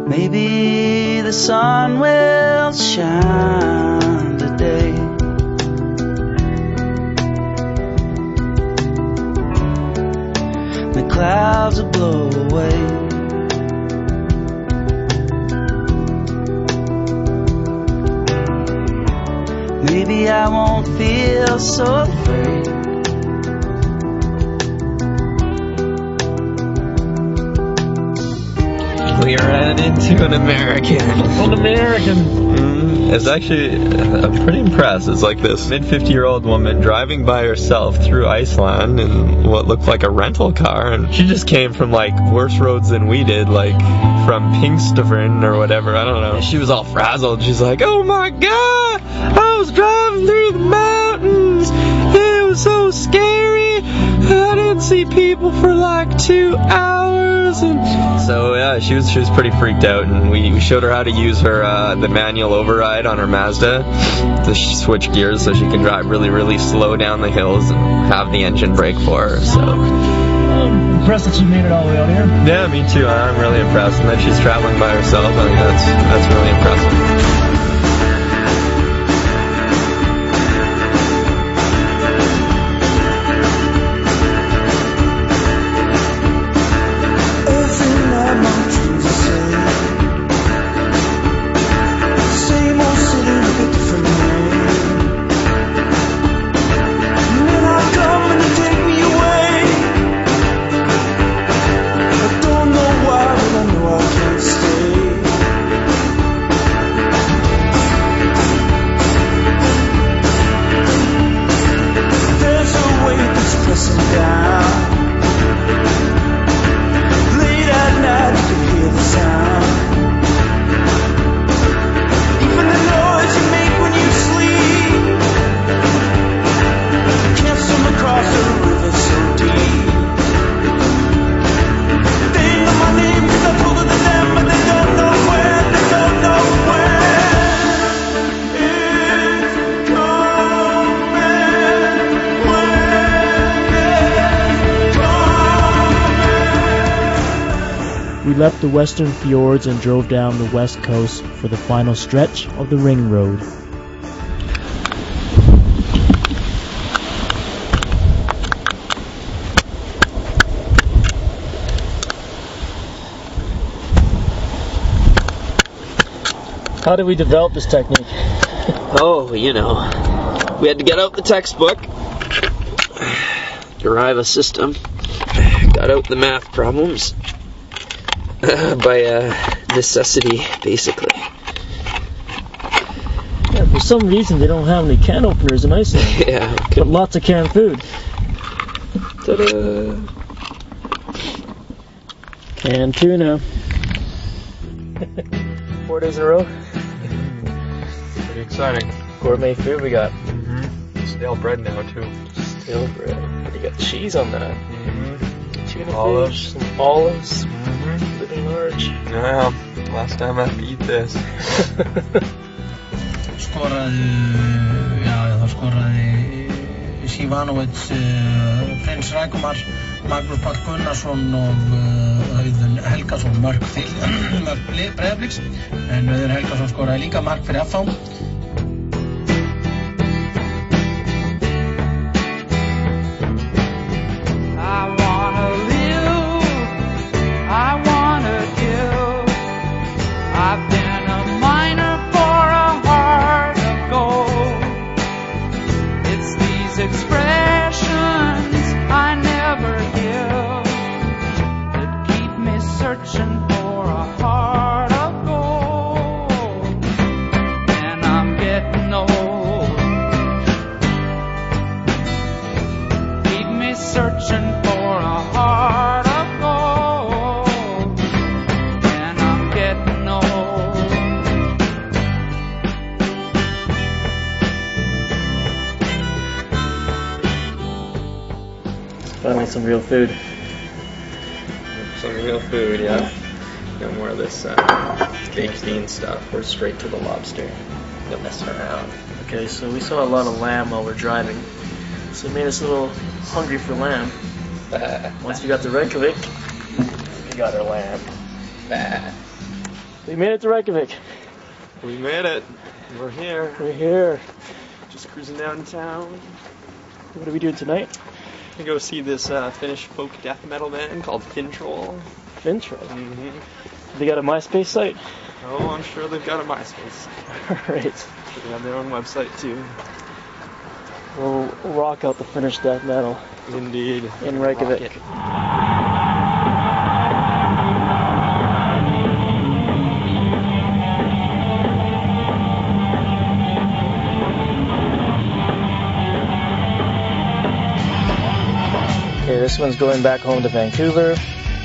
Maybe the sun will shine today. The clouds will blow away. Maybe I won't feel so afraid. We ran into an American. An American. It's actually, I'm pretty impressed. It's like this mid-50-year-old woman driving by herself through Iceland in what looked like a rental car, and she just came from like worse roads than we did, like from Pinksteren or whatever, I don't know. She was all frazzled. She's like, oh my god, I was driving through the mountains, it was so scary, I didn't see people for like 2 hours. And so yeah, she was pretty freaked out, and we showed her how to use her the manual override on her Mazda to switch gears so she can drive really slow down the hills and have the engine brake for her. So I'm impressed that she made it all the way out here. yeah, me too. I'm really impressed, and that she's traveling by herself. I think that's really impressive. We left the western fjords and drove down the west coast for the final stretch of the ring road. How did we develop this technique? Oh, you know, we had to get out the textbook, derive a system, got out the math problems by necessity, basically. Yeah, for some reason they don't have any can openers in Iceland. Yeah. But lots of canned food. Ta-da! Canned tuna. 4 days in a row. Pretty exciting. Gourmet food we got. Stale bread now, too. Stale bread. You got cheese on that. Tuna Olives. fish, some olives. Living large. Yeah, last time I had to eat this. Það skoraði Sivanovic, Prins Rækumar, Magnús Páll Gunnarsson og Auðun Helgason mörk Breiðabliks, en Auðun Helgason skoraði líka mark fyrir FH. Expressions I never give that keep me searching for a heart of gold. And I'm getting old. Keep me searching for a heart of gold. And I'm getting old. Finally some real food. Some real food, yeah. No more of this baked bean stuff. We're straight to the lobster. No messing around. Okay, so we saw a lot of lamb while we're driving. So it made us a little hungry for lamb. Once we got to Reykjavik, we got our lamb. We made it to Reykjavik. We made it. We're here. We're here. Just cruising downtown. What are we doing tonight? We go see this Finnish folk death metal band called Fintroll. Fintroll. Mm-hmm. They got a MySpace site? Oh, I'm sure they've got a MySpace. Alright. They have their own website too. We'll rock out the Finnish death metal. Indeed. In Reykjavik. Okay, this one's going back home to Vancouver.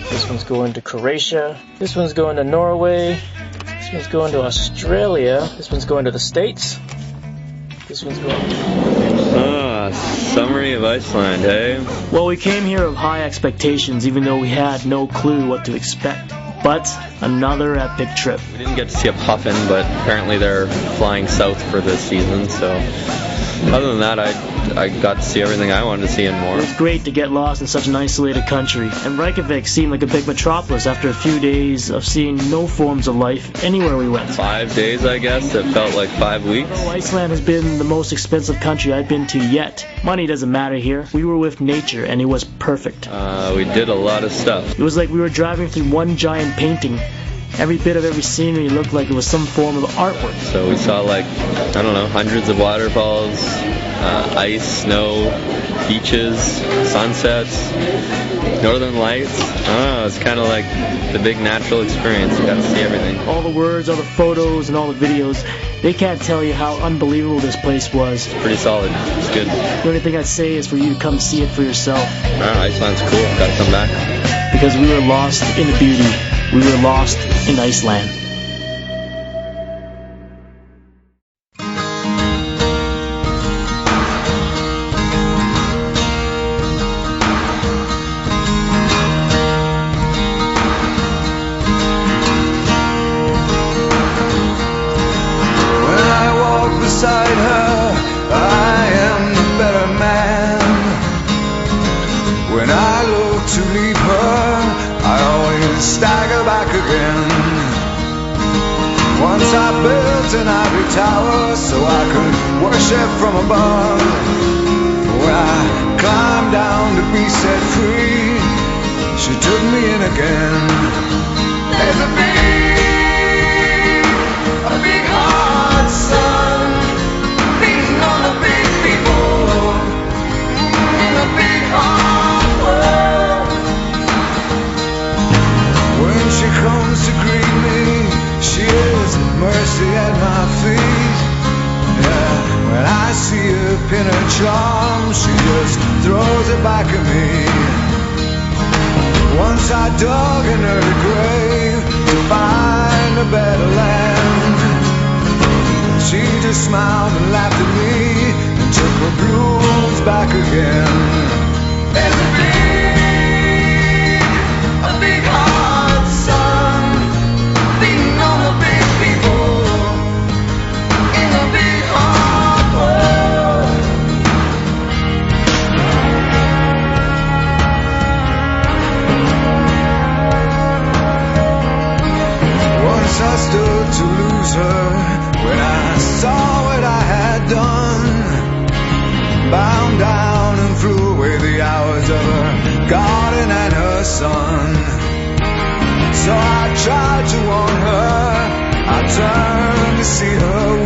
This one's going to Croatia. This one's going to Norway. This one's going to Australia. This one's going to the States. This one's going to... Summary of Iceland, eh? Well, we came here with high expectations, even though we had no clue what to expect. But another epic trip. We didn't get to see a puffin, but apparently they're flying south for this season, so... Other than that, I got to see everything I wanted to see and more. It was great to get lost in such an isolated country, and Reykjavik seemed like a big metropolis after a few days of seeing no forms of life anywhere we went. 5 days, I guess. It felt like 5 weeks. Well, Iceland has been the most expensive country I've been to yet. Money doesn't matter here. We were with nature, and it was perfect. We did a lot of stuff. It was like we were driving through one giant painting. Every bit of every scenery looked like it was some form of artwork. So we saw hundreds of waterfalls, ice, snow, beaches, sunsets, northern lights. It's kind of like the big natural experience. You got to see everything. All the words, all the photos, and all the videos, they can't tell you how unbelievable this place was. It's pretty solid. It's good. The only thing I'd say is for you to come see it for yourself. Iceland's cool. Got to come back. Because we were lost in the beauty. We were lost in Iceland. When I walk beside her, I am the better man. When I look to leave her, I always stagger back again. Once I built an ivory tower so I could worship from above. When I climbed down to be set free, she took me in again. There's a big hard sun beating on the big people in a big hard world. When she comes to greet me, she is mercy at my feet. Yeah, when I see her pin her charm, she just throws it back at me. Once I dug an early grave to find a better land. She just smiled and laughed at me and took her blues back again. There's a big hard sun beating on the big people in a big hard world. Once I stood to lose her when I saw what I had done. Bound down and flew away the hours of her garden and her son. So I tried to warn her, I turned to see her